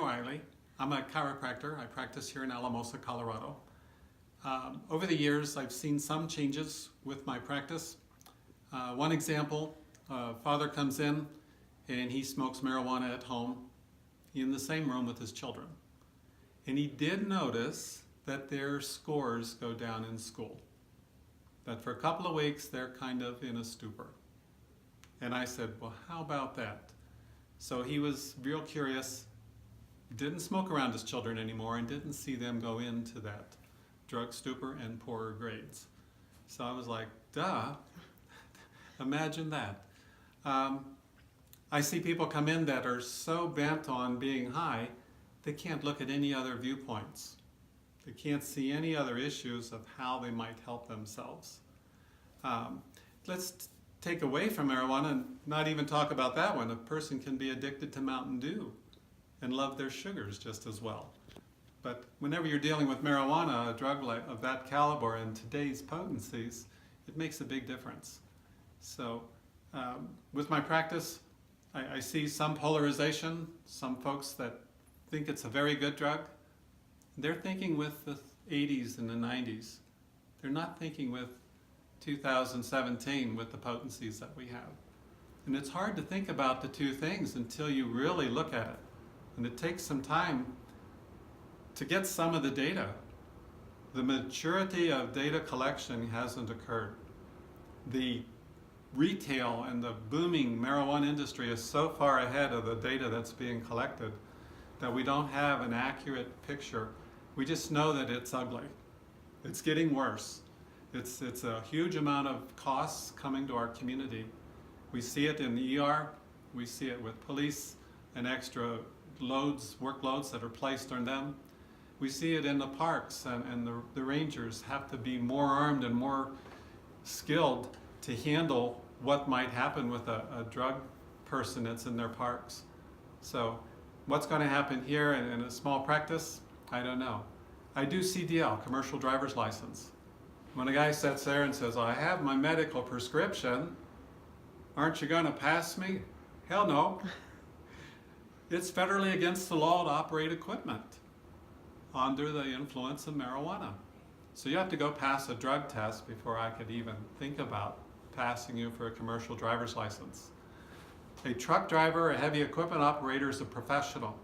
Wiley. I'm a chiropractor. I practice here in Alamosa, Colorado. Over the years, I've seen some changes with my practice. One example, father comes in and he smokes marijuana at home in the same room with his children. And he did notice that their scores go down in school. That for a couple of weeks, they're kind of in a stupor. And I said, well, how about that? So he was real curious, didn't smoke around his children anymore, and didn't see them go into that drug stupor and poorer grades. So I was like, duh, imagine that. I see people come in that are so bent on being high, they can't look at any other viewpoints. They can't see any other issues of how they might help themselves. Let's take away from marijuana and not even talk about that one. A person can be addicted to Mountain Dew and love their sugars just as well. But whenever you're dealing with marijuana, a drug of that caliber and today's potencies, it makes a big difference. So with my practice, I see some polarization, some folks that think it's a very good drug. They're thinking with the 80s and the 90s. They're not thinking with 2017 with the potencies that we have. And it's hard to think about the two things until you really look at it. And it takes some time to get some of the data. The maturity of data collection hasn't occurred. The retail and the booming marijuana industry is so far ahead of the data that's being collected that we don't have an accurate picture. We just know that it's ugly. It's getting worse. It's a huge amount of costs coming to our community. We see it in the ER, we see it with police and extra workloads that are placed on them. We see it in the parks, and the rangers have to be more armed and more skilled to handle what might happen with a drug person that's in their parks. So what's going to happen here in a small practice? I don't know. I do CDL, commercial driver's license. When a guy sits there and says, I have my medical prescription, aren't you going to pass me? Hell no. It's federally against the law to operate equipment under the influence of marijuana. So you have to go pass a drug test before I could even think about passing you for a commercial driver's license. A truck driver, a heavy equipment operator is a professional.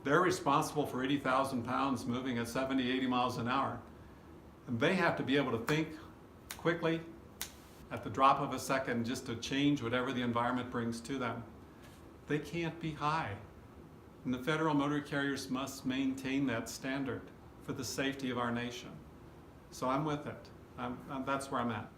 They're responsible for 80,000 pounds moving at 70, 80 miles an hour. And they have to be able to think quickly at the drop of a second just to change whatever the environment brings to them. They can't be high. And the federal motor carriers must maintain that standard for the safety of our nation. So I'm with it. That's where I'm at.